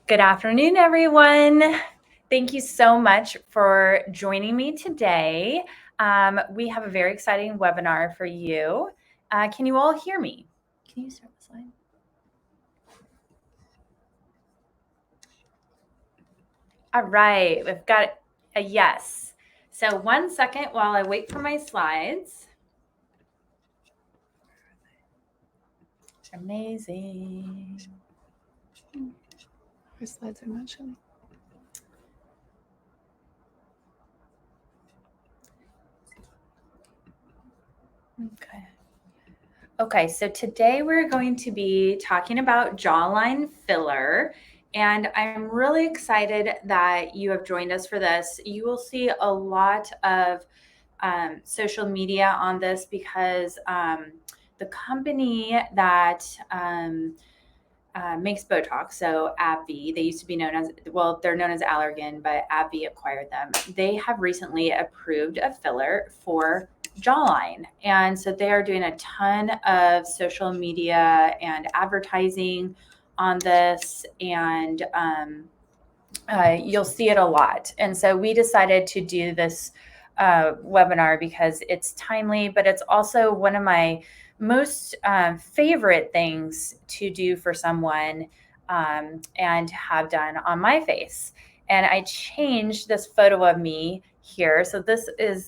Good afternoon, everyone. Thank you so much for joining me today. We have a very exciting webinar for you. Can you all hear me? Can you start the slide? All right, we've got a yes. So 1 second while I wait for my slides. Amazing. Our slides are not showing. Okay, so today we're going to be talking about jawline filler, and I'm really excited that you have joined us for this. You will see a lot of social media on this because the company that makes Botox, so AbbVie, they used to be known as, well, they're known as Allergan, but AbbVie acquired them. They have recently approved a filler for jawline. And so they are doing a ton of social media and advertising on this, and you'll see it a lot. And so we decided to do this webinar because it's timely, but it's also one of my most favorite things to do for someone and have done on my face. And I changed this photo of me here. So this is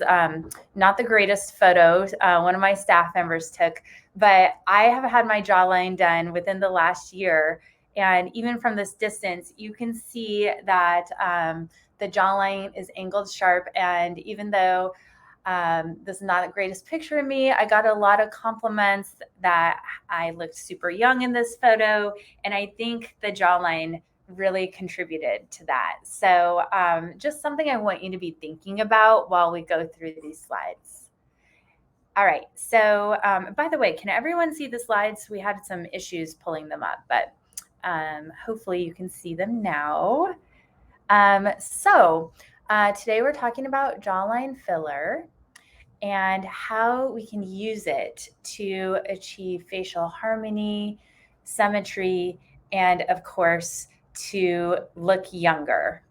not the greatest photo one of my staff members took, but I have had my jawline done within the last year. And even from this distance, you can see that the jawline is angled sharp. And even though this is not the greatest picture of me, I got a lot of compliments that I looked super young in this photo. And I think the jawline really contributed to that. So just something I want you to be thinking about while we go through these slides. All right, so by the way, can everyone see the slides? We had some issues pulling them up, but hopefully you can see them now. So today we're talking about jawline filler and how we can use it to achieve facial harmony, symmetry, and of course, to look younger.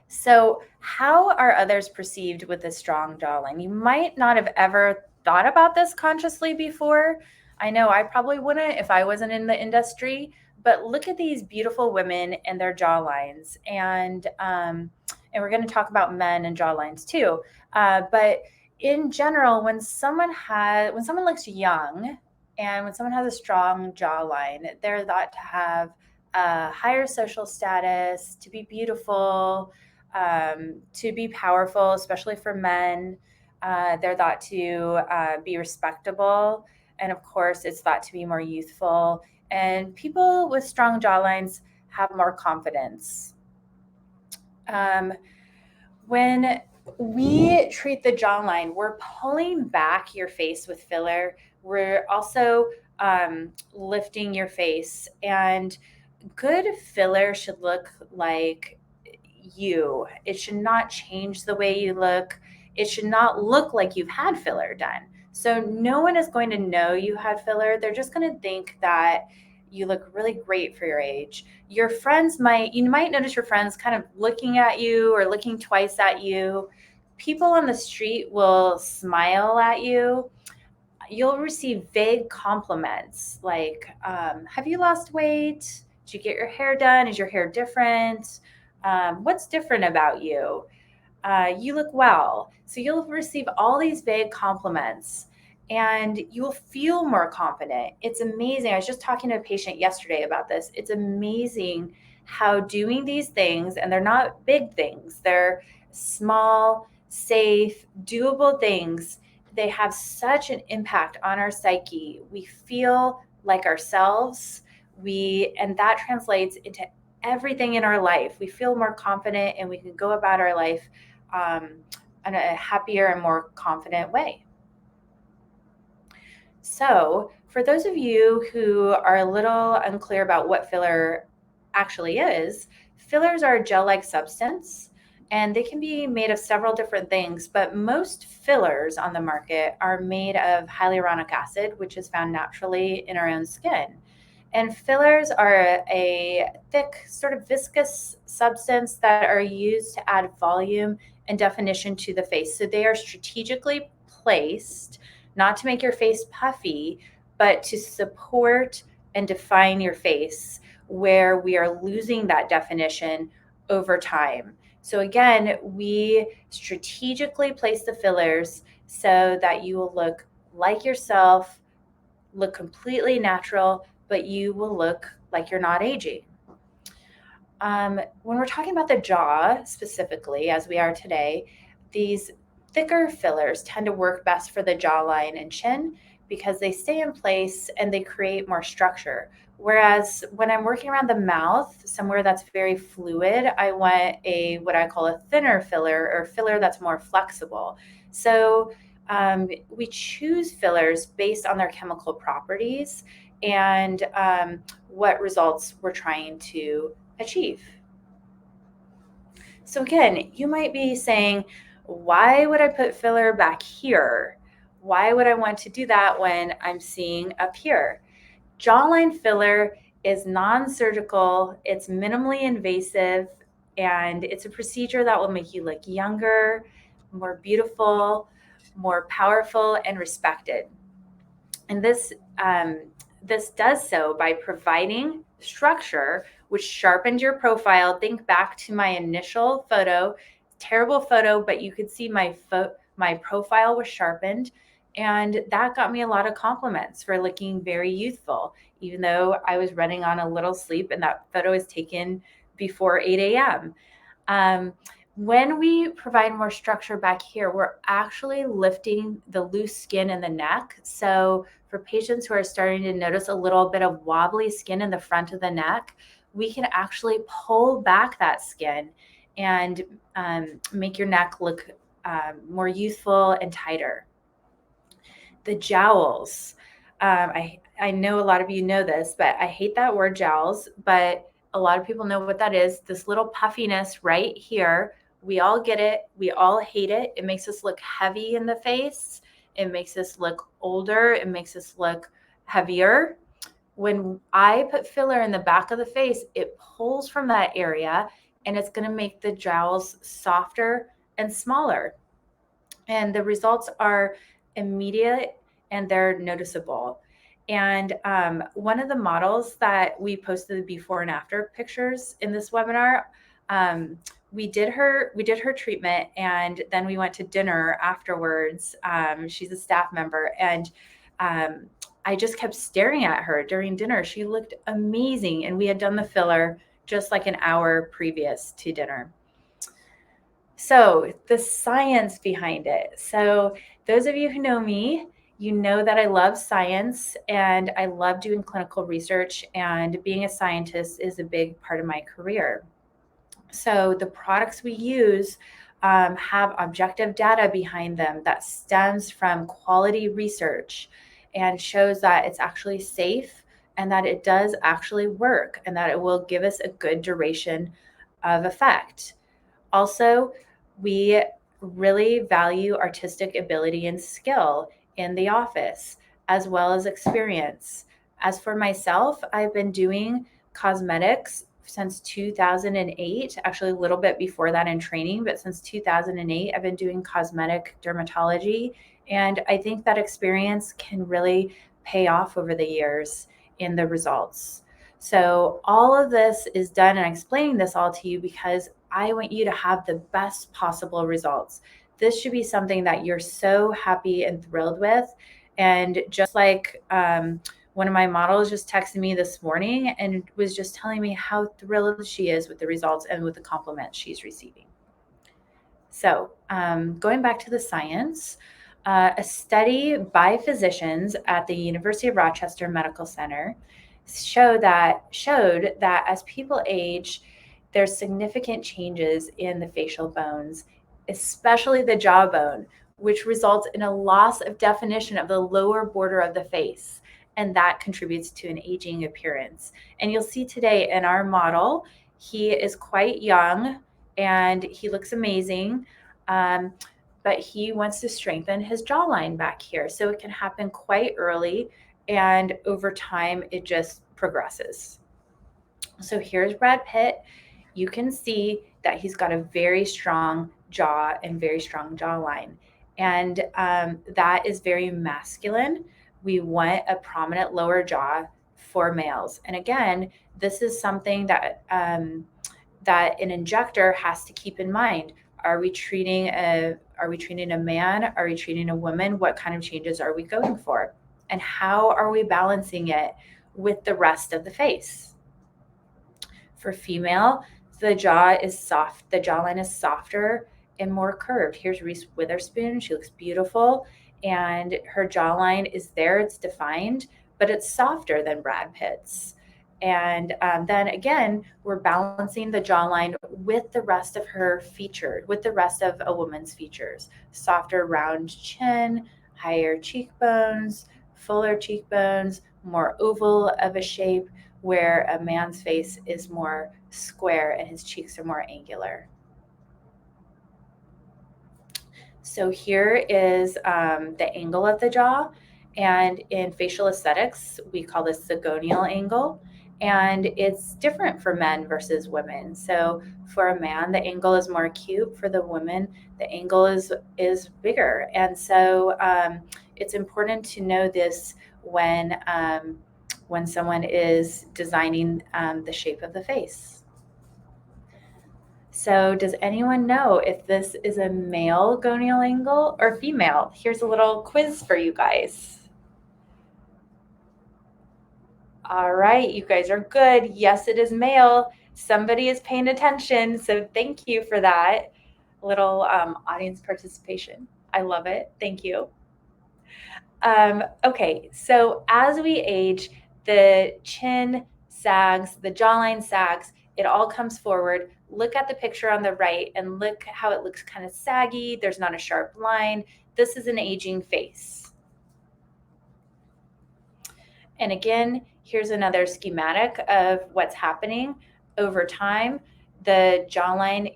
So how are others perceived with a strong jawline? You might not have ever thought about this consciously before. I know I probably wouldn't if I wasn't in the industry, but look at these beautiful women and their jawlines. And we're going to talk about men and jawlines too. But in general, when someone looks young and when someone has a strong jawline, they're thought to have a higher social status, to be beautiful, to be powerful, especially for men. They're thought to be respectable. And of course, it's thought to be more youthful. And people with strong jawlines have more confidence. When we treat the jawline, we're pulling back your face with filler. We're also lifting your face. And good filler should look like you. It should not change the way you look. It should not look like you've had filler done. So no one is going to know you had filler. They're just going to think that you look really great for your age. You might notice your friends kind of looking at you or looking twice at you. People on the street will smile at you. You'll receive vague compliments like, have you lost weight? Did you get your hair done? Is your hair different? What's different about you? You look well. So you'll receive all these vague compliments and you will feel more confident. It's amazing. I was just talking to a patient yesterday about this. It's amazing how doing these things, and they're not big things, they're small, safe, doable things. They have such an impact on our psyche. We feel like ourselves. And that translates into everything in our life. We feel more confident and we can go about our life in a happier and more confident way. So for those of you who are a little unclear about what filler actually is, fillers are a gel-like substance and they can be made of several different things, but most fillers on the market are made of hyaluronic acid, which is found naturally in our own skin. And fillers are a thick, sort of viscous substance that are used to add volume and definition to the face. So they are strategically placed not to make your face puffy, but to support and define your face where we are losing that definition over time. So again, we strategically place the fillers so that you will look like yourself, look completely natural, but you will look like you're not aging. When we're talking about the jaw specifically, as we are today, these thicker fillers tend to work best for the jawline and chin because they stay in place and they create more structure. Whereas when I'm working around the mouth, somewhere that's very fluid, I want a what I call a thinner filler or filler that's more flexible. So we choose fillers based on their chemical properties and what results we're trying to achieve. So again, you might be saying, why would I put filler back here? Why would I want to do that when I'm seeing up here? Jawline filler is non-surgical, it's minimally invasive, and it's a procedure that will make you look younger, more beautiful, more powerful, and respected. And this does so by providing structure, which sharpened your profile. Think back to my initial photo, terrible photo, but you could see my profile was sharpened. And that got me a lot of compliments for looking very youthful, even though I was running on a little sleep and that photo was taken before 8 a.m. Um, when we provide more structure back here, we're actually lifting the loose skin in the neck. So for patients who are starting to notice a little bit of wobbly skin in the front of the neck, we can actually pull back that skin and make your neck look more youthful and tighter. The jowls. I know a lot of you know this, but I hate that word jowls, but a lot of people know what that is. This little puffiness right here. We all get it. We all hate it. It makes us look heavy in the face. It makes us look older. It makes us look heavier. When I put filler in the back of the face, it pulls from that area and it's going to make the jowls softer and smaller. And the results are immediate and they're noticeable. And one of the models that we posted the before and after pictures in this webinar, we did her treatment and then we went to dinner afterwards. She's a staff member and I just kept staring at her during dinner. She looked amazing and we had done the filler just like an hour previous to dinner. So the science behind it. So those of you who know me, you know that I love science and I love doing clinical research, and being a scientist is a big part of my career. So the products we use have objective data behind them that stems from quality research and shows that it's actually safe and that it does actually work and that it will give us a good duration of effect. Also, we really value artistic ability and skill in the office, as well as experience. As for myself, I've been doing cosmetics since 2008, actually a little bit before that in training, but since 2008, I've been doing cosmetic dermatology. And I think that experience can really pay off over the years in the results. So all of this is done, and I'm explaining this all to you because I want you to have the best possible results. This should be something that you're so happy and thrilled with. And just like one of my models just texted me this morning and was just telling me how thrilled she is with the results and with the compliments she's receiving. So going back to the science, a study by physicians at the University of Rochester Medical Center showed that as people age, there's significant changes in the facial bones, especially the jawbone, which results in a loss of definition of the lower border of the face. And that contributes to an aging appearance. And you'll see today in our model, he is quite young and he looks amazing. But he wants to strengthen his jawline back here. So it can happen quite early. And over time, it just progresses. So here's Brad Pitt. You can see that he's got a very strong jaw and very strong jawline. And that is very masculine. We want a prominent lower jaw for males. And again, this is something that that an injector has to keep in mind. Are we treating a man? Are we treating a woman? What kind of changes are we going for? And how are we balancing it with the rest of the face? For female, the jaw is soft. The jawline is softer and more curved. Here's Reese Witherspoon. She looks beautiful, and her jawline is there. It's defined, but it's softer than Brad Pitt's. And then again, we're balancing the jawline with the rest of her feature, with the rest of a woman's features. Softer, round chin, higher cheekbones, fuller cheekbones, more oval of a shape, where a man's face is more square and his cheeks are more angular. So here is the angle of the jaw. And in facial aesthetics, we call this the gonial angle. And it's different for men versus women. So for a man, the angle is more acute. For the woman, the angle is bigger. And so it's important to know this when someone is designing the shape of the face. So does anyone know if this is a male gonial angle or female? Here's a little quiz for you guys. All right, you guys are good. Yes, it is male. Somebody is paying attention, so thank you for that little audience participation. I love it. Thank you. Okay, so as we age, the chin sags, the jawline sags, it all comes forward. Look at the picture on the right and look how it looks kind of saggy. There's not a sharp line. This is an aging face. And again, here's another schematic of what's happening over time. The jawbone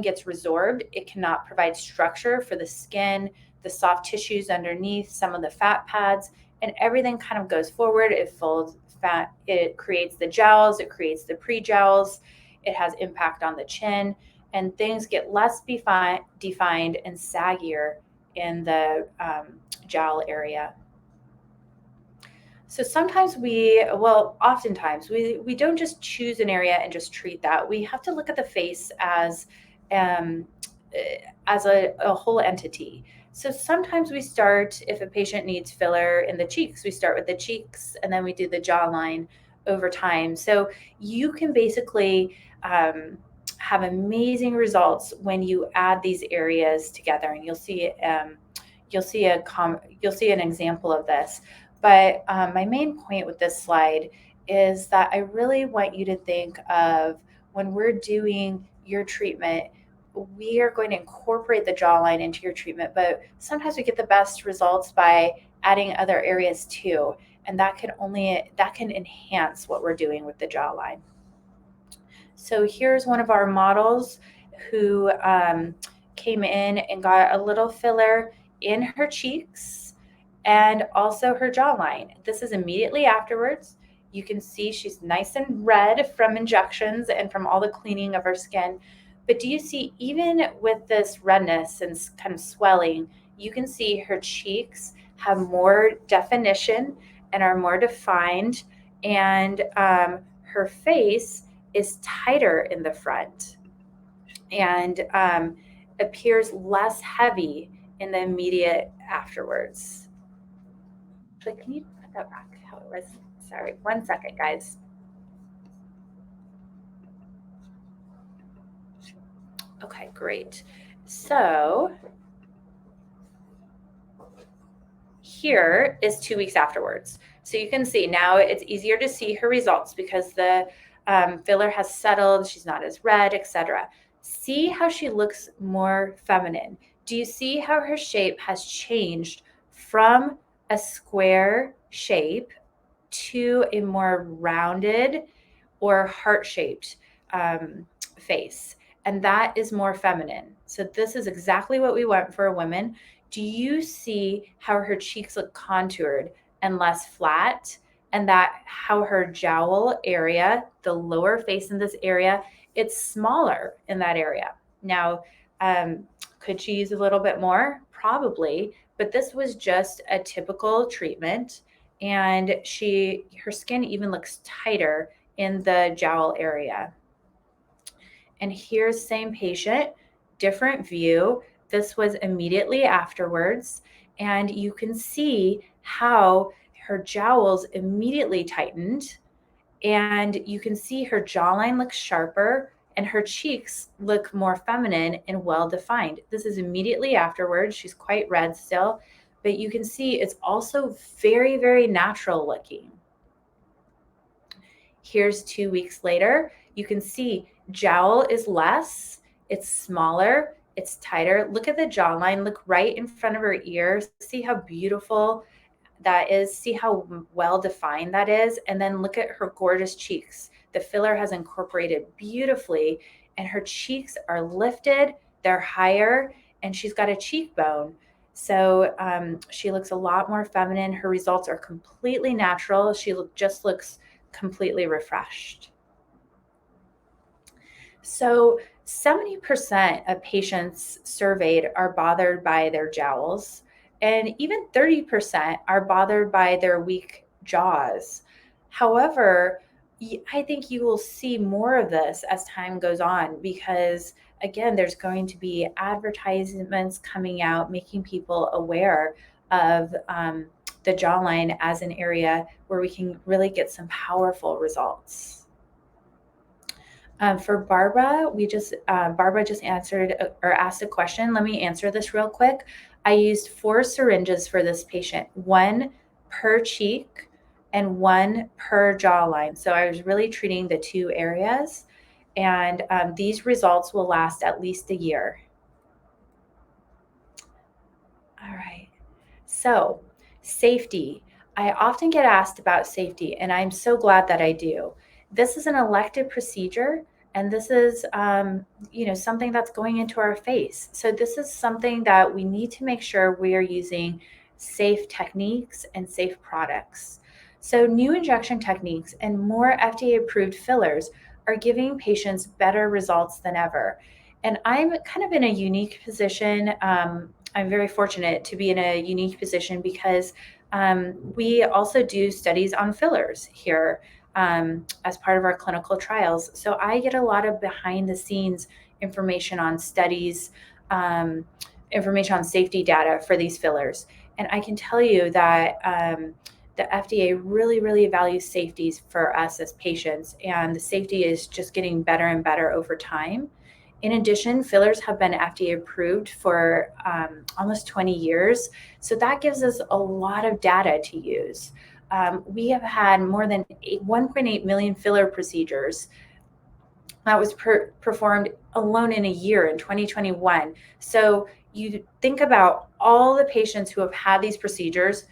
gets resorbed. It cannot provide structure for the skin, the soft tissues underneath, some of the fat pads, and everything kind of goes forward. It folds fat. It creates the jowls. It creates the pre-jowls. It has impact on the chin, and things get less defined and saggier in the jowl area. So sometimes oftentimes we don't just choose an area and just treat that. We have to look at the face as a whole entity. So sometimes we start, if a patient needs filler in the cheeks, we start with the cheeks and then we do the jawline over time. So you can basically have amazing results when you add these areas together, and you'll see an example of this. But my main point with this slide is that I really want you to think of, when we're doing your treatment, we are going to incorporate the jawline into your treatment, but sometimes we get the best results by adding other areas too. And that can enhance what we're doing with the jawline. So here's one of our models who came in and got a little filler in her cheeks and also her jawline. This is immediately afterwards. You can see she's nice and red from injections and from all the cleaning of her skin. But do you see, even with this redness and kind of swelling, you can see her cheeks have more definition and are more defined, and her face is tighter in the front and appears less heavy in the immediate afterwards. Like, can you put that back how it was? Sorry, 1 second, guys. Okay, great. So here is 2 weeks afterwards. So you can see now it's easier to see her results because the filler has settled. She's not as red, etc. See how she looks more feminine. Do you see how her shape has changed from a square shape to a more rounded or heart-shaped face? And that is more feminine. So this is exactly what we want for a woman. Do you see how her cheeks look contoured and less flat? and that how her jowl area, the lower face in this area, it's smaller in that area. Now, could she use a little bit more? Probably, but this was just a typical treatment, and her skin even looks tighter in the jowl area. And here's same patient, different view. This was immediately afterwards, and you can see how her jowls immediately tightened, and you can see her jawline looks sharper and her cheeks look more feminine and well defined. This is immediately afterwards. She's quite red still, but you can see it's also very, very natural looking. Here's 2 weeks later. You can see jowl is less, it's smaller, it's tighter. Look at the jawline, look right in front of her ears. See how beautiful that is. See how well defined that is. And then look at her gorgeous cheeks. The filler has incorporated beautifully, and her cheeks are lifted, they're higher, and she's got a cheekbone. So she looks a lot more feminine. Her results are completely natural. She just looks completely refreshed. So 70% of patients surveyed are bothered by their jowls, and even 30% are bothered by their weak jaws. However, I think you will see more of this as time goes on because, again, there's going to be advertisements coming out making people aware of the jawline as an area where we can really get some powerful results. For Barbara, Barbara just answered or asked a question. Let me answer this real quick. I used 4 syringes for this patient, 1 per cheek and 1 per jawline. So I was really treating the 2 areas, and these results will last at least a year. All right. So safety. I often get asked about safety, and I'm so glad that I do. This is an elective procedure, and this is something that's going into our face. So this is something that we need to make sure we are using safe techniques and safe products. So new injection techniques and more FDA-approved fillers are giving patients better results than ever. And I'm kind of in a unique position. I'm very fortunate to be in a unique position because we also do studies on fillers here as part of our clinical trials. So I get a lot of behind the scenes information on studies, information on safety data for these fillers. And I can tell you that the FDA really, really values safety for us as patients, and the safety is just getting better and better over time. In addition, fillers have been FDA approved for almost 20 years. So that gives us a lot of data to use. We have had more than 1.8 million filler procedures that was performed alone in a year in 2021. So you think about all the patients who have had these procedures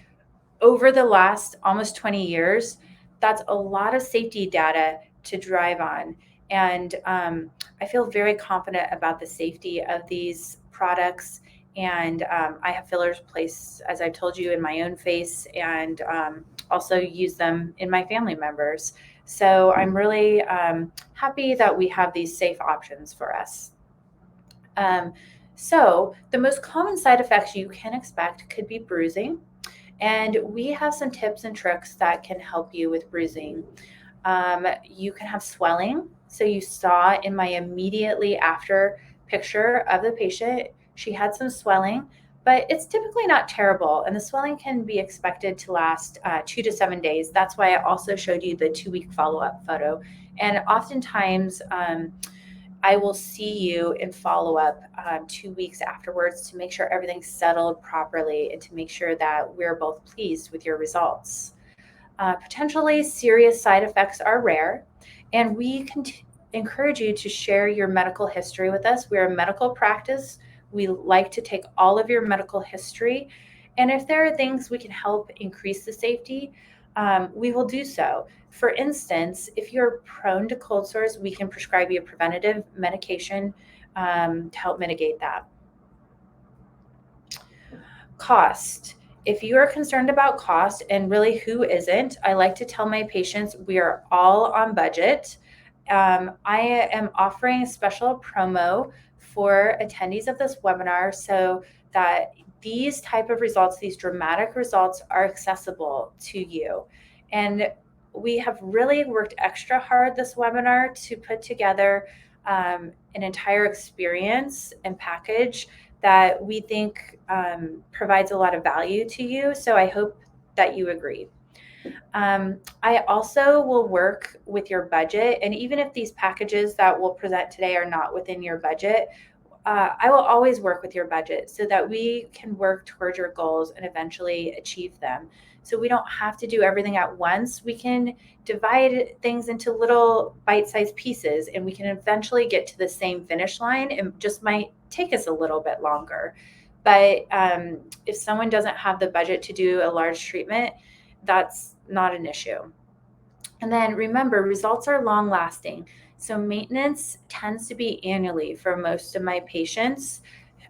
over the last almost 20 years, that's a lot of safety data to drive on. And I feel very confident about the safety of these products. And I have fillers placed, as I've told you, in my own face, and also use them in my family members. So I'm really happy that we have these safe options for us. So the most common side effects you can expect could be bruising. And we have some tips and tricks that can help you with bruising. You can have swelling. So you saw in my immediately after picture of the patient, she had some swelling, but it's typically not terrible. And the swelling can be expected to last 2 to 7 days. That's why I also showed you the 2-week follow-up photo. And oftentimes, I will see you in follow-up 2 weeks afterwards to make sure everything's settled properly and to make sure that we're both pleased with your results. Potentially serious side effects are rare, and we encourage you to share your medical history with us. We're a medical practice. We like to take all of your medical history, and if there are things we can help increase the safety, we will do so. For instance, if you're prone to cold sores, we can prescribe you a preventative medication to help mitigate that. Cost. if you are concerned about cost, and really who isn't, I like to tell my patients we are all on budget. I am offering a special promo for attendees of this webinar so that these type of results, these dramatic results, are accessible to you. And we have really worked extra hard this webinar to put together an entire experience and package that we think provides a lot of value to you. So I hope that you agree. I also will work with your budget. And even if these packages that we'll present today are not within your budget, I will always work with your budget so that we can work towards your goals and eventually achieve them. So we don't have to do everything at once. We can divide things into little bite-sized pieces, and we can eventually get to the same finish line. It just might take us a little bit longer. But if someone doesn't have the budget to do a large treatment, that's not an issue. And then remember, results are long lasting. So maintenance tends to be annually for most of my patients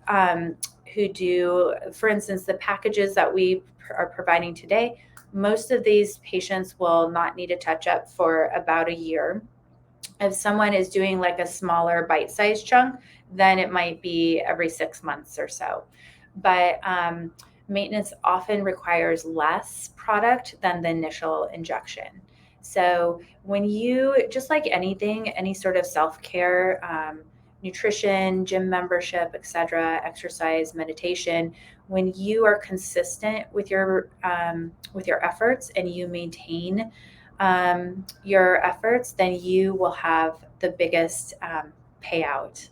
who do, for instance, the packages that we are providing today. Most of these patients will not need a touch up for about a year. If someone is doing like a smaller bite-sized chunk, then it might be every 6 months or so. But maintenance often requires less product than the initial injection. So when you, just like anything, any sort of self-care, nutrition, gym membership, etc., exercise, meditation, when you are consistent with your efforts and you maintain your efforts, then you will have the biggest payout.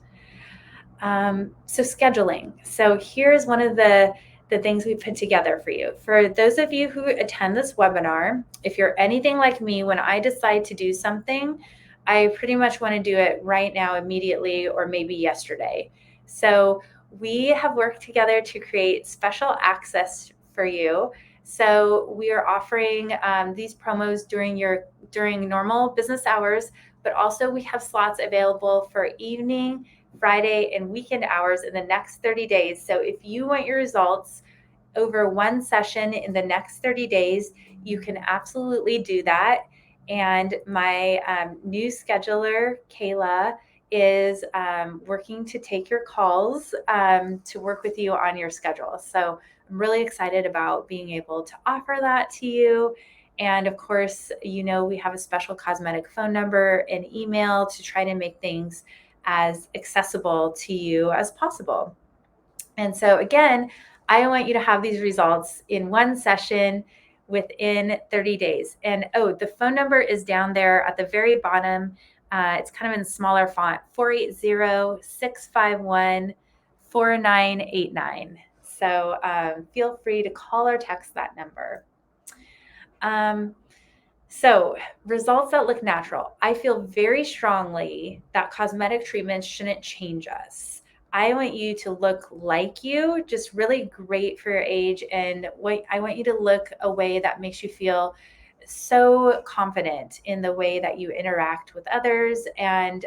So scheduling. So here's one of the things we put together for you. For those of you who attend this webinar, if you're anything like me, when I decide to do something, I pretty much want to do it right now, immediately, or maybe yesterday. So we have worked together to create special access for you. So we are offering these promos during normal business hours, but also we have slots available for evening, Friday, and weekend hours in the next 30 days. So if you want your results over one session in the next 30 days, you can absolutely do that. And my new scheduler, Kayla, is working to take your calls to work with you on your schedule. So I'm really excited about being able to offer that to you. And of course, we have a special cosmetic phone number and email to try to make things as accessible to you as possible. And so again, I want you to have these results in one session within 30 days. And the phone number is down there at the very bottom. It's kind of in smaller font, 480-651-4989. So feel free to call or text that number. So results that look natural. I feel very strongly that cosmetic treatments shouldn't change us. I want you to look like you, just really great for your age. And I want you to look a way that makes you feel so confident in the way that you interact with others. And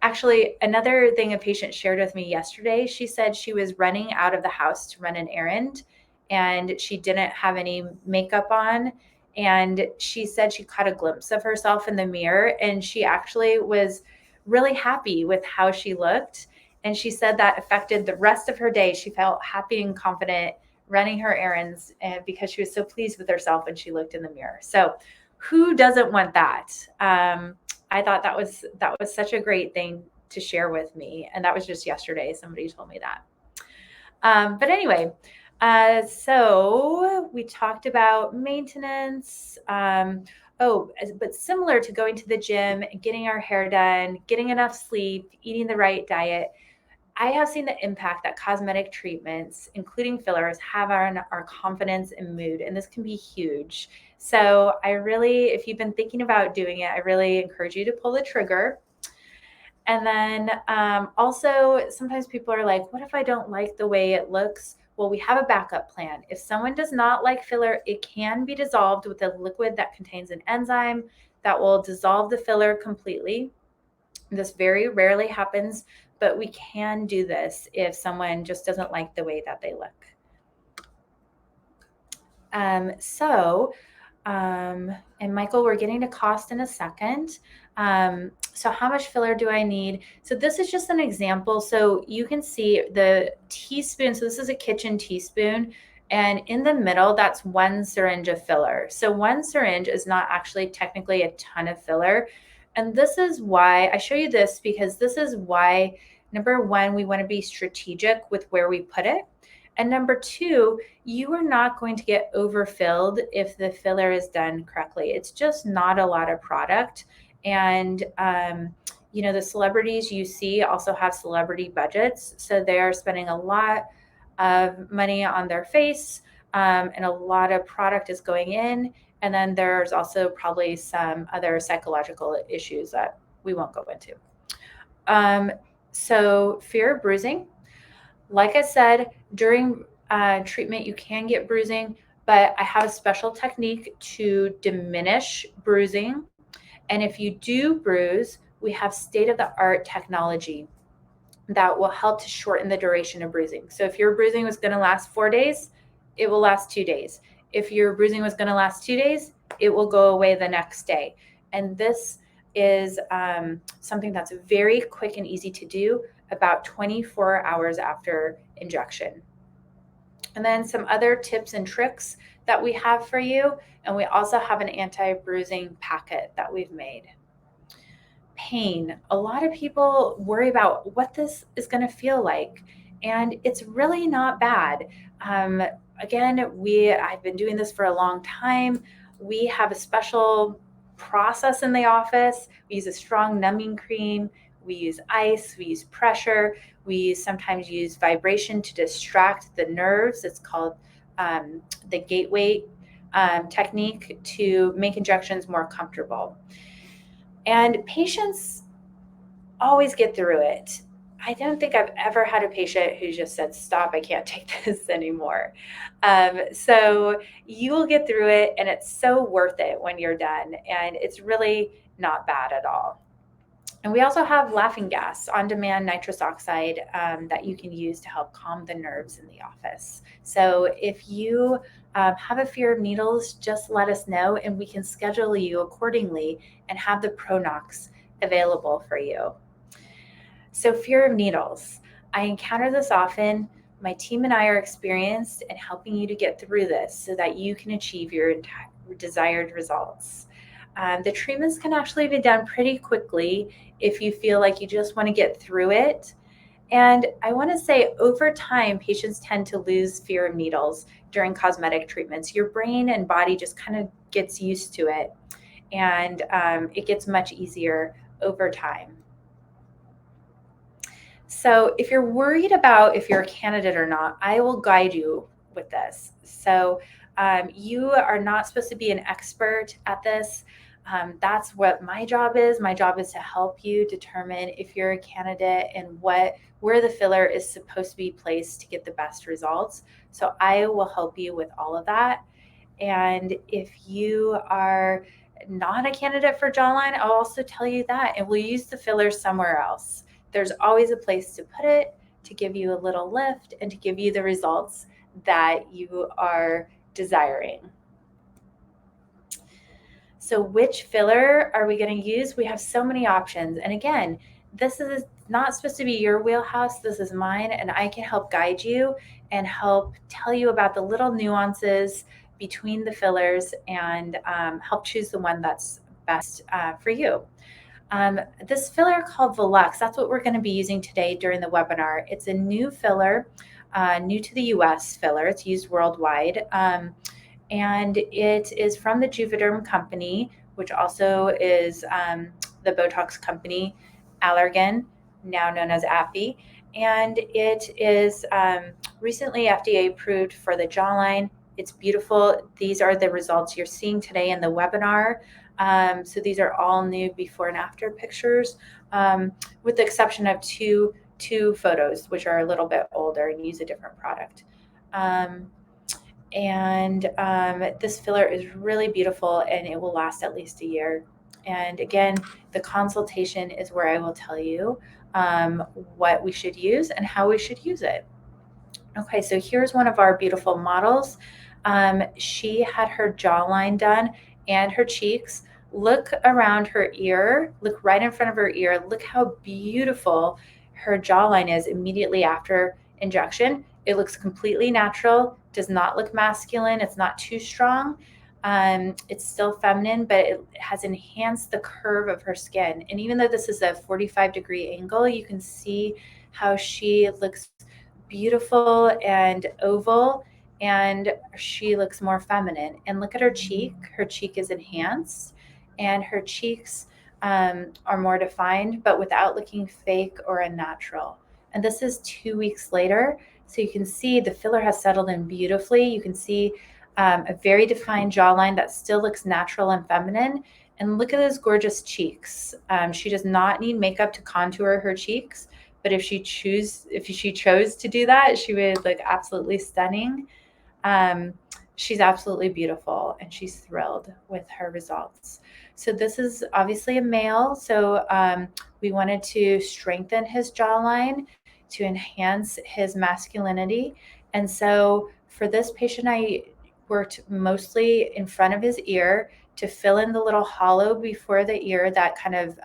actually, another thing a patient shared with me yesterday, she said she was running out of the house to run an errand and she didn't have any makeup on. And she said she caught a glimpse of herself in the mirror and she actually was really happy with how she looked. And she said that affected the rest of her day. She felt happy and confident running her errands and because she was so pleased with herself when she looked in the mirror. So who doesn't want that? I thought that was such a great thing to share with me. And that was just yesterday. Somebody told me that. But anyway, so we talked about maintenance. But similar to going to the gym, getting our hair done, getting enough sleep, eating the right diet, I have seen the impact that cosmetic treatments, including fillers, have on our confidence and mood, and this can be huge. So if you've been thinking about doing it, I really encourage you to pull the trigger. And then also, sometimes people are like, what if I don't like the way it looks? Well, we have a backup plan. If someone does not like filler, it can be dissolved with a liquid that contains an enzyme that will dissolve the filler completely. This very rarely happens, but we can do this if someone just doesn't like the way that they look. And Michael, we're getting to cost in a second. So how much filler do I need? So this is just an example. So you can see the teaspoon. So this is a kitchen teaspoon. And in the middle, that's 1 syringe of filler. So 1 syringe is not actually technically a ton of filler. And this is why I show you this, because this is why, number one, we want to be strategic with where we put it. And number two, you are not going to get overfilled if the filler is done correctly. It's just not a lot of product. And, the celebrities you see also have celebrity budgets. So they are spending a lot of money on their face, and a lot of product is going in. And then there's also probably some other psychological issues that we won't go into. So fear of bruising. Like I said, during treatment, you can get bruising, but I have a special technique to diminish bruising. And if you do bruise, we have state-of-the-art technology that will help to shorten the duration of bruising. So if your bruising was going to last 4 days, it will last 2 days. If your bruising was going to last 2 days, it will go away the next day. And this is something that's very quick and easy to do about 24 hours after injection. And then some other tips and tricks that we have for you. And we also have an anti-bruising packet that we've made. Pain. A lot of people worry about what this is going to feel like, and it's really not bad. Again, I've been doing this for a long time. We have a special process in the office. We use a strong numbing cream. We use ice. We use pressure. We sometimes use vibration to distract the nerves. It's called the gateway technique to make injections more comfortable. And patients always get through it. I don't think I've ever had a patient who just said, stop, I can't take this anymore. So you will get through it, and it's so worth it when you're done. And it's really not bad at all. And we also have laughing gas, on-demand nitrous oxide, that you can use to help calm the nerves in the office. So if you have a fear of needles, just let us know, and we can schedule you accordingly and have the Pronox available for you. So fear of needles. I encounter this often. My team and I are experienced in helping you to get through this so that you can achieve your desired results. The treatments can actually be done pretty quickly if you feel like you just want to get through it. And I want to say over time, patients tend to lose fear of needles during cosmetic treatments. Your brain and body just kind of gets used to it, and it gets much easier over time. So if you're worried about if you're a candidate or not, I will guide you with this. So you are not supposed to be an expert at this. That's what my job is. My job is to help you determine if you're a candidate and where the filler is supposed to be placed to get the best results. So I will help you with all of that. And if you are not a candidate for jawline, I'll also tell you that, and we'll use the filler somewhere else. There's always a place to put it to give you a little lift and to give you the results that you are desiring. So which filler are we going to use? We have so many options. And again, this is not supposed to be your wheelhouse. This is mine, and I can help guide you and help tell you about the little nuances between the fillers and help choose the one that's best for you. This filler called Velux, that's what we're going to be using today during the webinar. It's a new filler, new to the US filler. It's used worldwide. And it is from the Juvederm company, which also is the Botox company, Allergan, now known as AbbVie. And it is recently FDA approved for the jawline. It's beautiful. These are the results you're seeing today in the webinar. So these are all new before and after pictures, with the exception of two photos, which are a little bit older and use a different product. This filler is really beautiful, and it will last at least a year. And again, the consultation is where I will tell you what we should use and how we should use it. Okay, so here's one of our beautiful models. She had her jawline done and her cheeks. Look around her ear, look right in front of her ear. Look how beautiful her jawline is immediately after injection. It looks completely natural, does not look masculine, it's not too strong. It's still feminine, but it has enhanced the curve of her skin. And even though this is a 45-degree angle, you can see how she looks beautiful and oval, and she looks more feminine. And look at her cheek. Her cheek is enhanced, and her cheeks are more defined, but without looking fake or unnatural. And this is 2 weeks later. So you can see the filler has settled in beautifully. You can see a very defined jawline that still looks natural and feminine. And look at those gorgeous cheeks. She does not need makeup to contour her cheeks, but if she chose to do that, she would look absolutely stunning. She's absolutely beautiful, and she's thrilled with her results. So this is obviously a male. So we wanted to strengthen his jawline to enhance his masculinity. And so for this patient, I worked mostly in front of his ear to fill in the little hollow before the ear that kind of,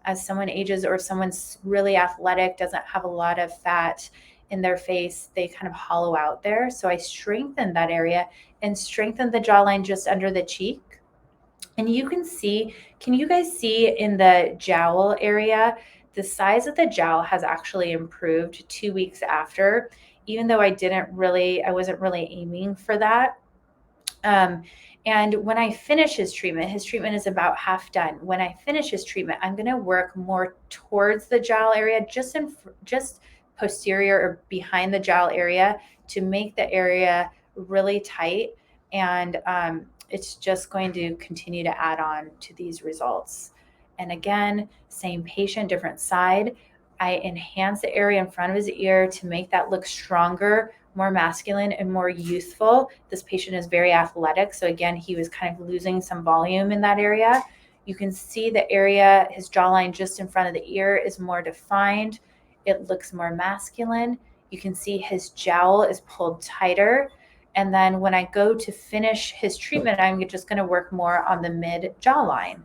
as someone ages or someone's really athletic, doesn't have a lot of fat in their face, they kind of hollow out there. So I strengthened that area and strengthened the jawline just under the cheek. And you can see, can you guys see in the jowl area, the size of the jowl has actually improved 2 weeks after, even though I wasn't really aiming for that. And when I finish his treatment is about half done. When I finish his treatment, I'm going to work more towards the jowl area, just posterior or behind the jowl area, to make the area really tight. And it's just going to continue to add on to these results. And again, same patient, different side. I enhance the area in front of his ear to make that look stronger, more masculine, and more youthful. This patient is very athletic. So again, he was kind of losing some volume in that area. You can see the area, his jawline just in front of the ear is more defined. It looks more masculine. You can see his jowl is pulled tighter. And then when I go to finish his treatment, I'm just going to work more on the mid jawline.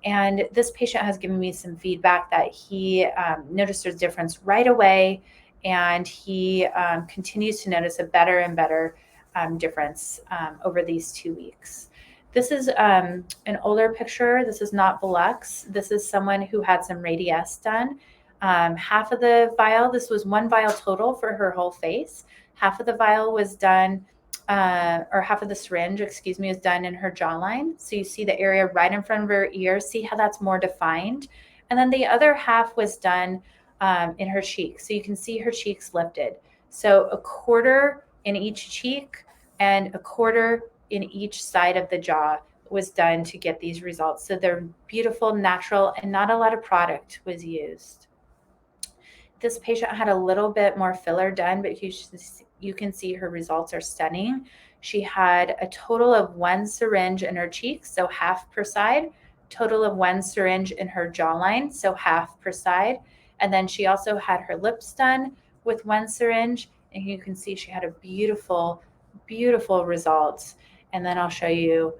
And this patient has given me some feedback that he noticed a difference right away, and he continues to notice a better and better difference over these 2 weeks. This is an older picture. This is not Velux. This is someone who had some radius done. Half of the vial, this was one vial total for her whole face. Half of the vial was done, or half of the syringe, excuse me, is done in her jawline. So you see the area right in front of her ear. See how that's more defined? And then the other half was done in her cheeks. So you can see her cheeks lifted. So a quarter in each cheek and a quarter in each side of the jaw was done to get these results. So they're beautiful, natural, and not a lot of product was used. This patient had a little bit more filler done, but you can see her results are stunning. She had a total of 1 syringe in her cheeks, so half per side, total of 1 syringe in her jawline, so half per side. And then she also had her lips done with 1 syringe, and you can see she had a beautiful, beautiful result. And then I'll show you,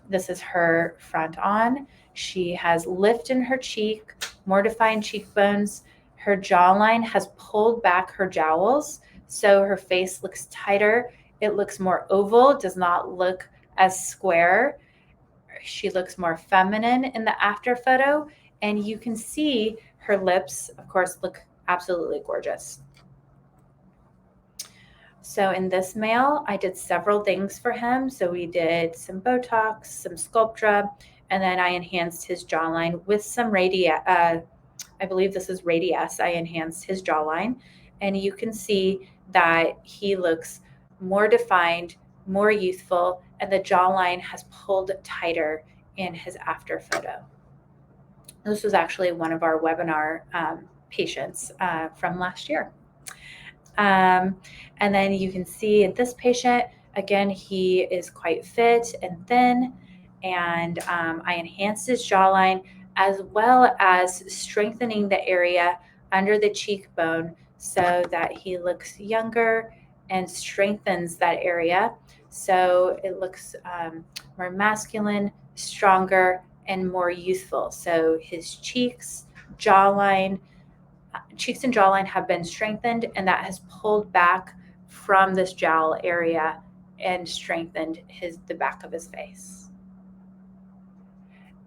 this is her front on. She has lift in her cheek, more defined cheekbones. Her jawline has pulled back her jowls, so her face looks tighter. It looks more oval, does not look as square. She looks more feminine in the after photo, and you can see her lips, of course, look absolutely gorgeous. So in this male, I did several things for him. So we did some Botox, some Sculptra, and then I enhanced his jawline with some I believe this is Radius. I enhanced his jawline, and you can see that he looks more defined, more youthful, and the jawline has pulled tighter in his after photo. This was actually one of our webinar patients from last year. And then you can see in this patient, again, he is quite fit and thin, and I enhanced his jawline as well as strengthening the area under the cheekbone so that he looks younger and strengthens that area. So it looks more masculine, stronger, and more youthful. So his cheeks and jawline have been strengthened, and that has pulled back from this jowl area and strengthened the back of his face.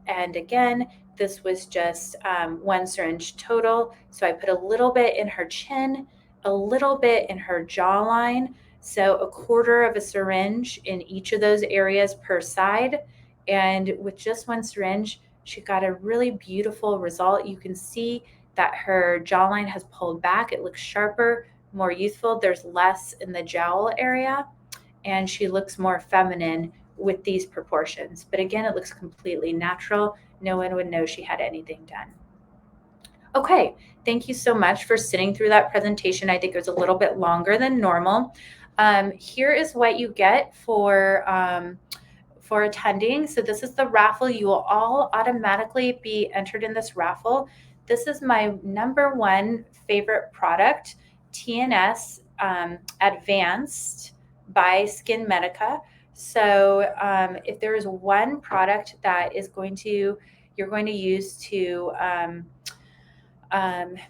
And again, this was just 1 syringe total. So I put a little bit in her chin, a little bit in her jawline. So 1/4 of a syringe in each of those areas per side. And with just 1 syringe, she got a really beautiful result. You can see that her jawline has pulled back. It looks sharper, more youthful. There's less in the jowl area, and she looks more feminine with these proportions. But again, it looks completely natural. No one would know she had anything done. Okay, thank you so much for sitting through that presentation. I think it was a little bit longer than normal. Here is what you get for attending. So this is the raffle. You will all automatically be entered in this raffle. This is my #1 favorite product, TNS Advanced by Skin Medica. So if there is one product that you're going to use to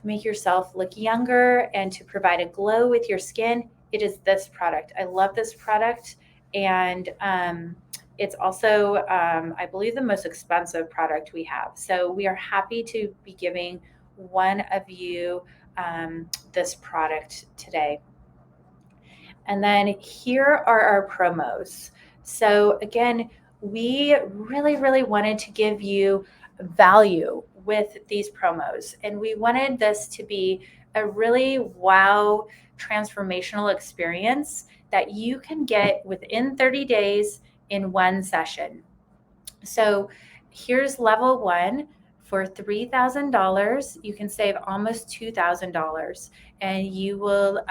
make yourself look younger and to provide a glow with your skin, it is this product. I love this product, and it's also, I believe, the most expensive product we have. So we are happy to be giving one of you this product today. And then here are our promos. So again, we really, really wanted to give you value with these promos. And we wanted this to be a really wow, transformational experience that you can get within 30 days in one session. So here's level 1. For $3,000, you can save almost $2,000, and you will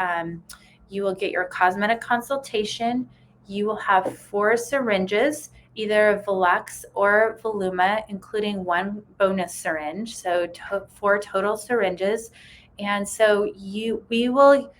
get your cosmetic consultation. You will have 4 syringes, either Volux or Voluma, including 1 bonus syringe, so 4 total syringes. And so we will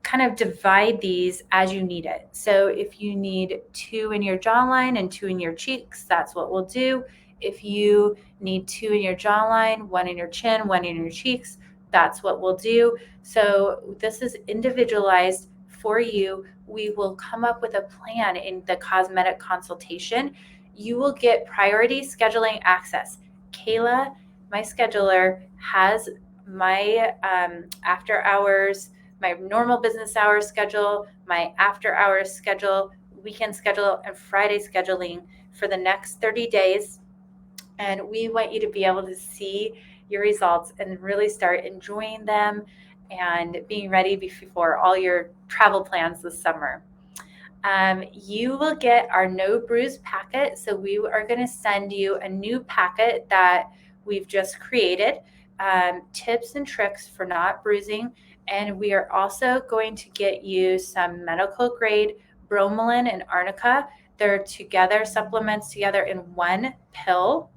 kind of divide these as you need it. So if you need 2 in your jawline and 2 in your cheeks, that's what we'll do. If you need 2 in your jawline, 1 in your chin, 1 in your cheeks, that's what we'll do. So this is individualized for you. We will come up with a plan in the cosmetic consultation. You will get priority scheduling access. Kayla, my scheduler, has my after hours, my normal business hours schedule, my after hours schedule, weekend schedule, and Friday scheduling for the next 30 days. And we want you to be able to see your results and really start enjoying them and being ready before all your travel plans this summer. You will get our No Bruise packet. So we are going to send you a new packet that we've just created, tips and tricks for not bruising. And we are also going to get you some medical grade bromelain and arnica. They're together, supplements together in 1 pill.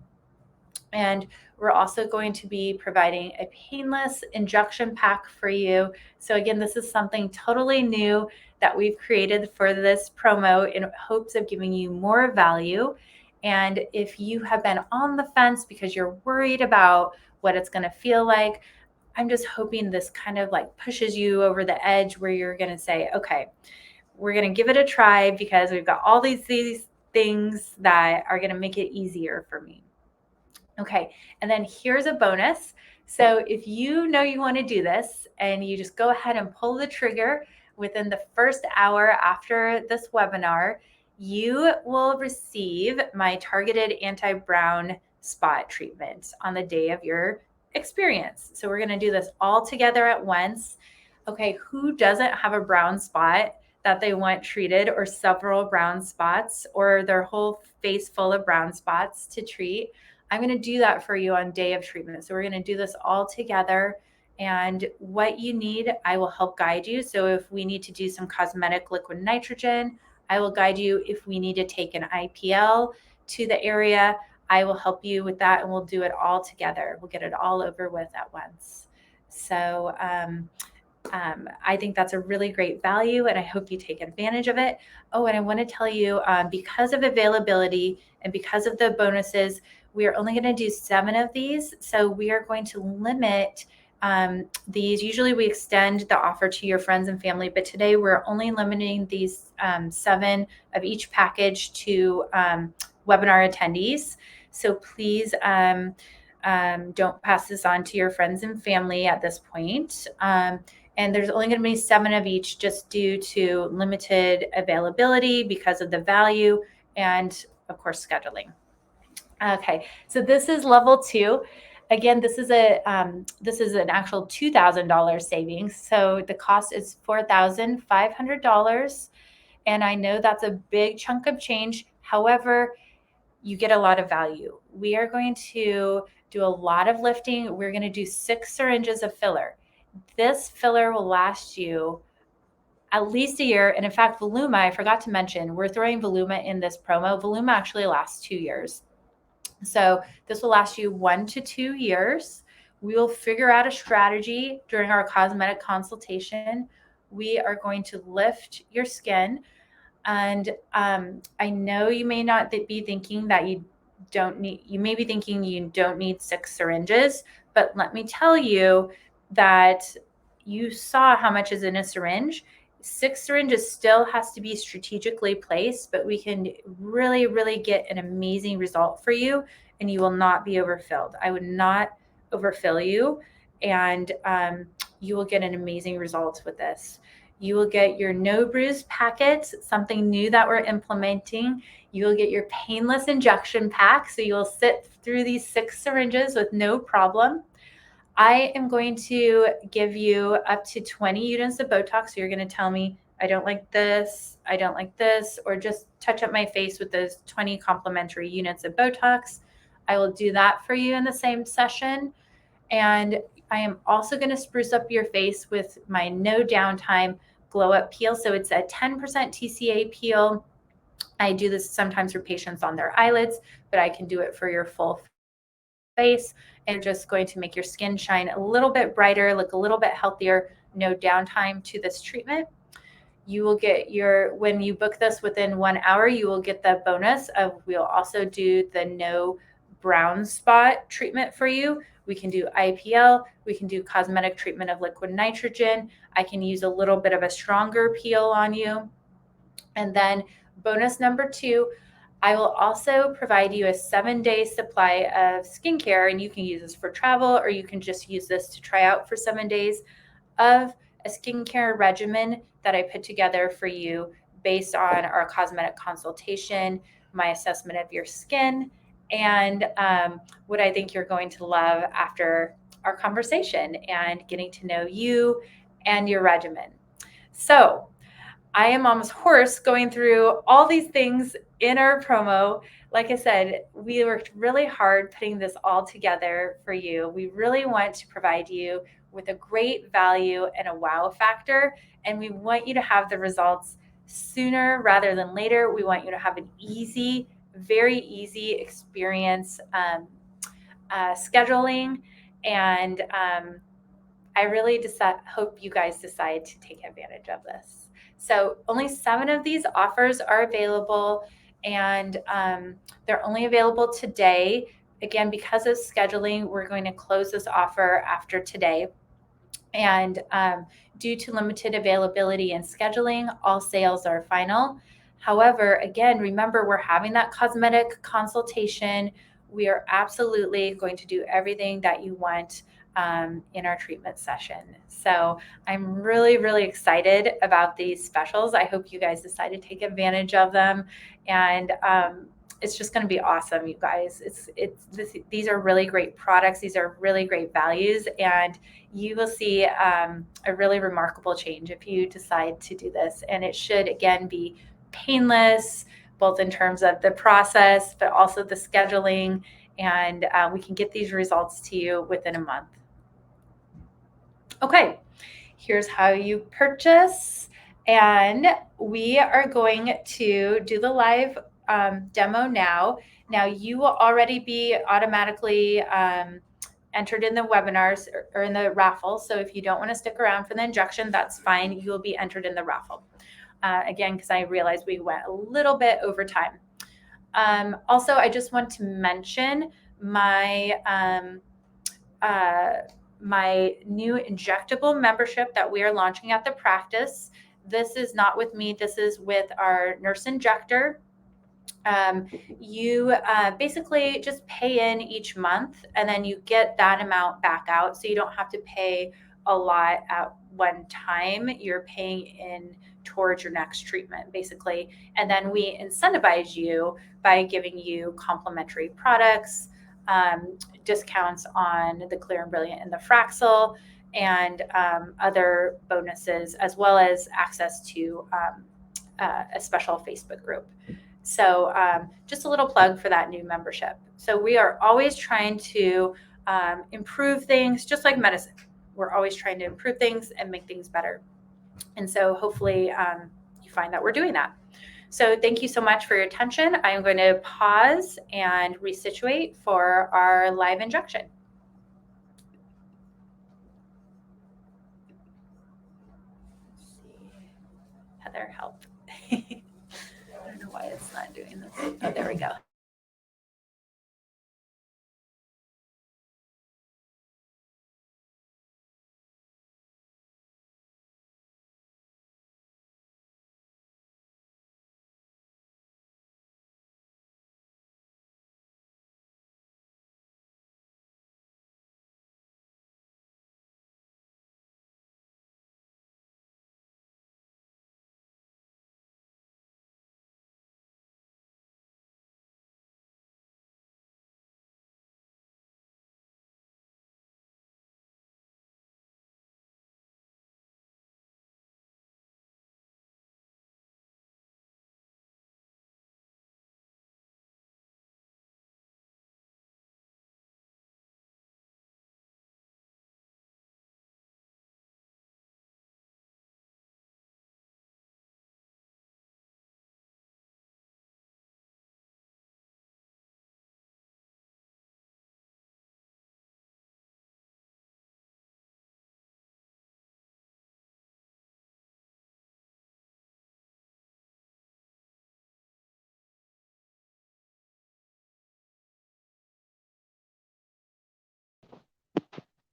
And we're also going to be providing a painless injection pack for you. So again, this is something totally new that we've created for this promo in hopes of giving you more value. And if you have been on the fence because you're worried about what it's going to feel like, I'm just hoping this kind of like pushes you over the edge where you're going to say, okay, we're going to give it a try because we've got all these things that are going to make it easier for me. Okay, and then here's a bonus. So if you know you want to do this and you just go ahead and pull the trigger within the first hour after this webinar, you will receive my targeted anti-brown spot treatment on the day of your experience. So we're going to do this all together at once. Okay, who doesn't have a brown spot that they want treated, or several brown spots, or their whole face full of brown spots to treat? I'm going to do that for you on day of treatment. So we're going to do this all together. And what you need, I will help guide you. So if we need to do some cosmetic liquid nitrogen, I will guide you. If we need to take an IPL to the area, I will help you with that, and we'll do it all together. We'll get it all over with at once. So I think that's a really great value, and I hope you take advantage of it. Oh, and I want to tell you, because of availability and because of the bonuses, we are only going to do 7 of these. So we are going to limit these. Usually we extend the offer to your friends and family, but today we're only limiting these 7 of each package to webinar attendees. So please don't pass this on to your friends and family at this point. And there's only going to be 7 of each just due to limited availability because of the value and, of course, scheduling. Okay, so this is level 2. Again, this is an actual $2,000 savings. So the cost is $4,500, and I know that's a big chunk of change. However, you get a lot of value. We are going to do a lot of lifting. We're going to do 6 syringes of filler. This filler will last you at least a year. And in fact, Voluma, I forgot to mention, we're throwing Voluma in this promo. Voluma actually lasts 2 years. So this will last you 1 to 2 years. We will figure out a strategy during our cosmetic consultation. We are going to lift your skin. And I know you may not be thinking that you may be thinking you don't need 6 syringes, but let me tell you that you saw how much is in a syringe. 6 syringes still has to be strategically placed, but we can really, really get an amazing result for you, and you will not be overfilled. I would not overfill you, and you will get an amazing result with this. You will get your no bruise packets, something new that we're implementing. You will get your painless injection pack, so you'll sit through these 6 syringes with no problem. I am going to give you up to 20 units of Botox. So you're going to tell me, I don't like this, I don't like this, or just touch up my face with those 20 complimentary units of Botox. I will do that for you in the same session. And I am also going to spruce up your face with my no downtime glow up peel. So it's a 10% TCA peel. I do this sometimes for patients on their eyelids, but I can do it for your full face, and just going to make your skin shine a little bit brighter, look a little bit healthier. No downtime to this treatment. You will get when you book this within 1 hour, you will get the bonus of, we'll also do the no brown spot treatment for you. We can do IPL, we can do cosmetic treatment of liquid nitrogen. I can use a little bit of a stronger peel on you. And then bonus number 2, I will also provide you a 7-day supply of skincare, and you can use this for travel, or you can just use this to try out for 7 days of a skincare regimen that I put together for you based on our cosmetic consultation, my assessment of your skin, and what I think you're going to love after our conversation and getting to know you and your regimen. So I am almost hoarse going through all these things in our promo. Like I said, we worked really hard putting this all together for you. We really want to provide you with a great value and a wow factor, and we want you to have the results sooner rather than later. We want you to have an easy, very easy experience scheduling, and I really hope you guys decide to take advantage of this. So only 7 of these offers are available, and they're only available today. Again, because of scheduling, we're going to close this offer after today. And due to limited availability and scheduling, all sales are final. However, again, remember, we're having that cosmetic consultation. We are absolutely going to do everything that you want in our treatment session. So I'm really, really excited about these specials. I hope you guys decide to take advantage of them. And it's just going to be awesome, you guys. These are really great products. These are really great values, and you will see a really remarkable change if you decide to do this. And it should, again, be painless, both in terms of the process, but also the scheduling. And we can get these results to you within a month. Okay, here's how you purchase. And we are going to do the live demo now. Now, you will already be automatically entered in the webinars or in the raffle. So if you don't want to stick around for the injection, that's fine. You will be entered in the raffle. Again, because I realized we went a little bit over time. Also, I just want to mention my my new injectable membership that we are launching at the practice. This is not with me. This is with our nurse injector. You basically just pay in each month and then you get that amount back out. So you don't have to pay a lot at one time. You're paying in towards your next treatment, basically. And then we incentivize you by giving you complimentary products, discounts on the Clear and Brilliant and the Fraxel, and other bonuses, as well as access to a special Facebook group. So just a little plug for that new membership. So we are always trying to improve things, just like medicine. We're always trying to improve things and make things better. And so hopefully you find that we're doing that. So thank you so much for your attention. I'm going to pause and resituate for our live injection. Let's see. Heather, help. I don't know why it's not doing this. Oh, there we go.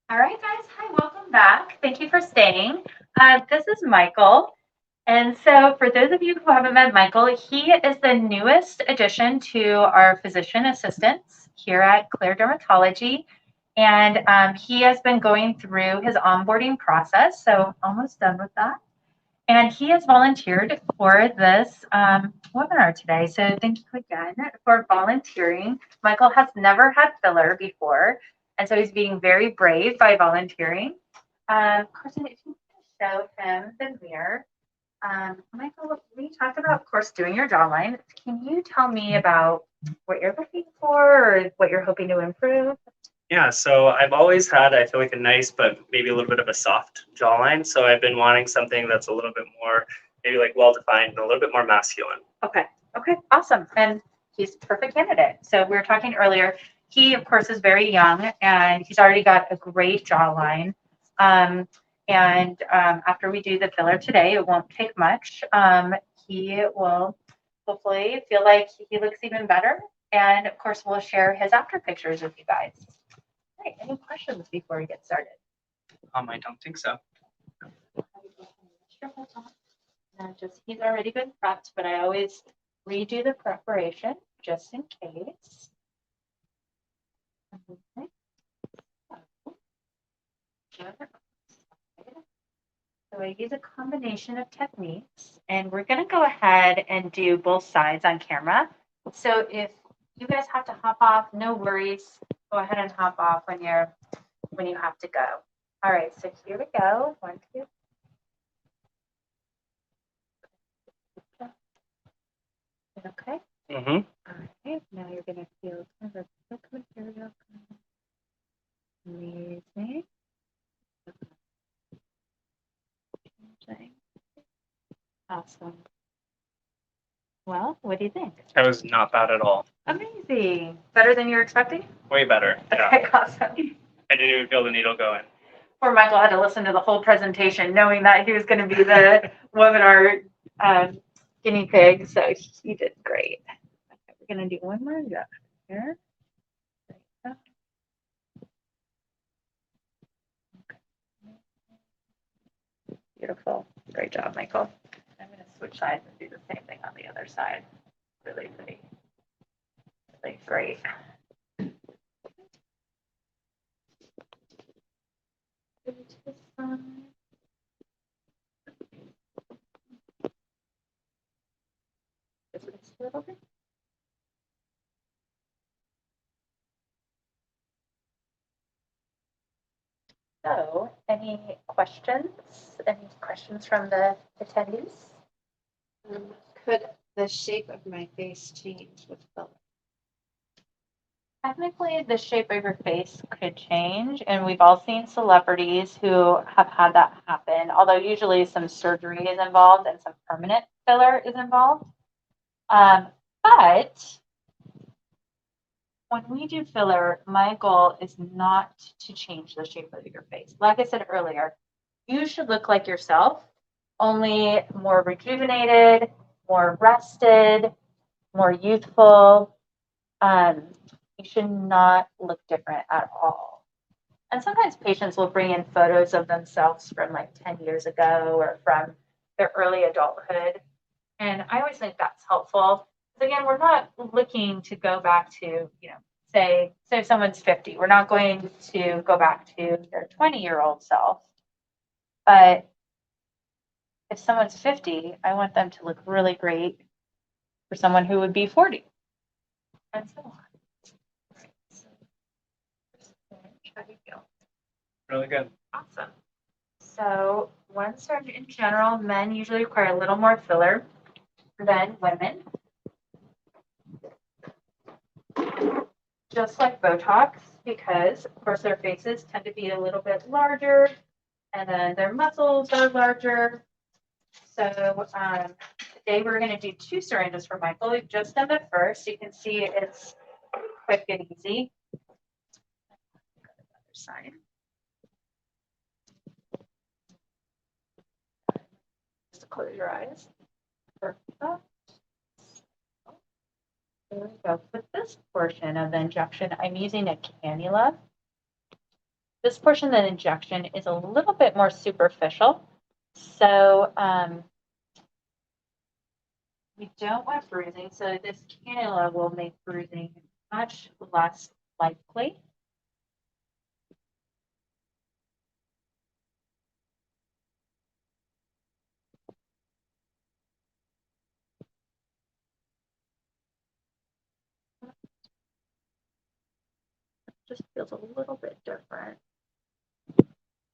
All right, guys. Hi, welcome back. Thank you for staying. This is Michael. And so, for those of you who haven't met Michael, he is the newest addition to our physician assistants here at Clear Dermatology. And he has been going through his onboarding process. So, almost done with that. And he has volunteered for this webinar today. So, thank you again for volunteering. Michael has never had filler before. And so he's being very brave by volunteering. Carson, if you can show him the mirror. Michael, we talked about, of course, doing your jawline. Can you tell me about what you're looking for or what you're hoping to improve? Yeah, so I've always had, I feel like, a nice, but maybe a little bit of a soft jawline. So I've been wanting something that's a little bit more, maybe like well-defined and a little bit more masculine. Okay, awesome. And he's a perfect candidate. So we were talking earlier, he, of course, is very young and he's already got a great jawline. After we do the filler today, it won't take much. He will hopefully feel like he looks even better. And of course, we'll share his after pictures with you guys. All right, any questions before we get started? I don't think so. He's already been prepped, but I always redo the preparation just in case. Okay. So I use a combination of techniques, and we're going to go ahead and do both sides on camera. So if you guys have to hop off, no worries. Go ahead and hop off when you have to go. All right, so here we go. 1, 2. Okay. Mm-hmm. All right. Now you're going to feel kind of silk material. Amazing. Awesome. Well, what do you think? That was not bad at all. Amazing. Better than you were expecting? Way better. Okay, Yeah. awesome. I didn't even feel the needle go in. Poor Michael had to listen to the whole presentation, knowing that he was going to be the webinar guinea pig. So he did great. Okay, we're going to do one more injection here. Beautiful. Great job, Michael. I'm going to switch sides and do the same thing on the other side. Really pretty. Really great. A little bit. So, any questions? Any questions from the attendees? Could the shape of my face change with filler? Technically, the shape of your face could change, and we've all seen celebrities who have had that happen, although usually some surgery is involved and some permanent filler is involved. But when we do filler, my goal is not to change the shape of your face. Like I said earlier, you should look like yourself, only more rejuvenated, more rested, more youthful. You should not look different at all. And sometimes patients will bring in photos of themselves from like 10 years ago or from their early adulthood. And I always think that's helpful. Because again, we're not looking to go back to, say someone's 50. We're not going to go back to their 20-year-old self. But if someone's 50, I want them to look really great for someone who would be 40. And so on. How do you feel? Really good. Awesome. So one surgery in general, men usually require a little more filler than women. Just like Botox, because of course their faces tend to be a little bit larger and then their muscles are larger. So today we're going to do 2 syringes for Michael. We've just done the first. You can see it's quick and easy. Other side. Just close your eyes. Perfect. There we go. For this portion of the injection, I'm using a cannula. This portion of the injection is a little bit more superficial. So we don't want bruising. So this cannula will make bruising much less likely. Just feels a little bit different.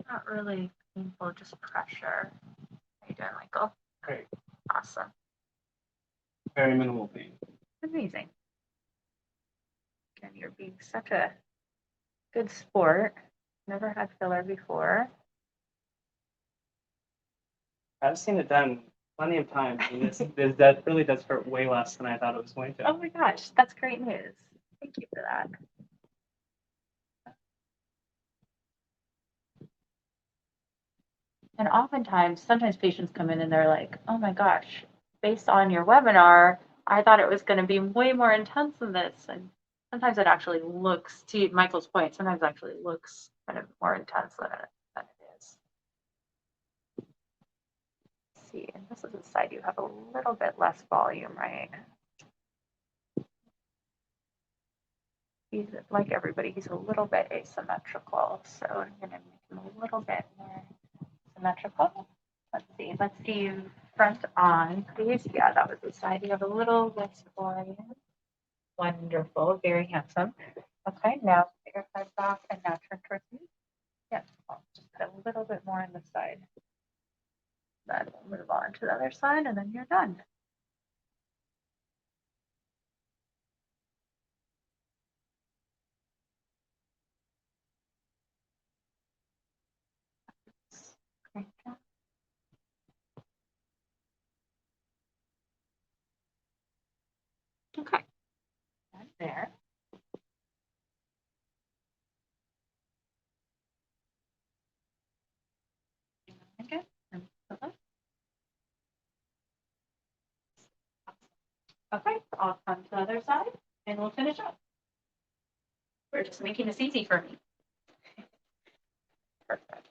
Not really painful, just pressure. How you doing, Michael? Great. Awesome. Very minimal pain. Amazing. Again, you're being such a good sport. Never had filler before. I've seen it done plenty of times, and that really does hurt way less than I thought it was going to. Oh my gosh, that's great news. Thank you for that. And oftentimes, sometimes patients come in and they're like, oh my gosh, based on your webinar, I thought it was going to be way more intense than this. And sometimes it actually looks, to Michael's point, sometimes it actually looks kind of more intense than it is. Let's see, and this is the side you have a little bit less volume, right? He's like everybody, he's a little bit asymmetrical. So I'm going to make him a little bit more symmetrical. Let's see front on, please. Yeah, that was the side. You have a little less volume. Wonderful, very handsome. Okay, now put your head back and now turn towards me. Yeah, I'll just put a little bit more on the side. Then we'll move on to the other side and then you're done. Great job. Okay, right there. Okay, I'll come to the other side and we'll finish up. We're just making this easy for me. Perfect.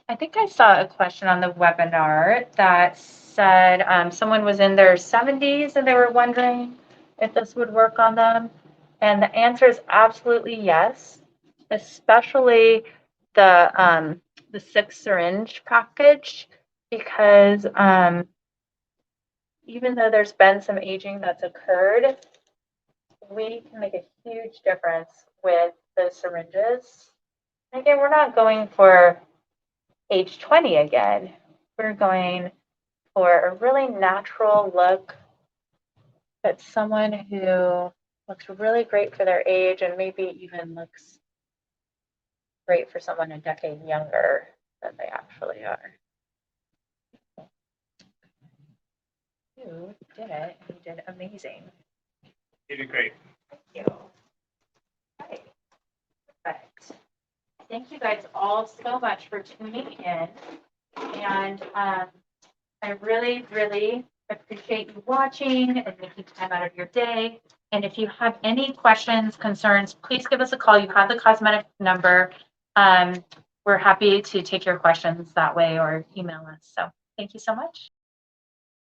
I think I saw a question on the webinar that said someone was in their 70s and they were wondering if this would work on them. And the answer is absolutely yes, especially the 6 syringe package, because even though there's been some aging that's occurred, we can make a huge difference with those syringes. Again, we're not going for age 20 again. We're going for a really natural look, but someone who looks really great for their age and maybe even looks great for someone a decade younger than they actually are. You did it. You did amazing. You did great. Thank you. Okay. Perfect. Thank you guys all so much for tuning in. And I really, really appreciate you watching and making time out of your day. And if you have any questions, concerns, please give us a call. You have the cosmetic number. We're happy to take your questions that way or email us. So thank you so much.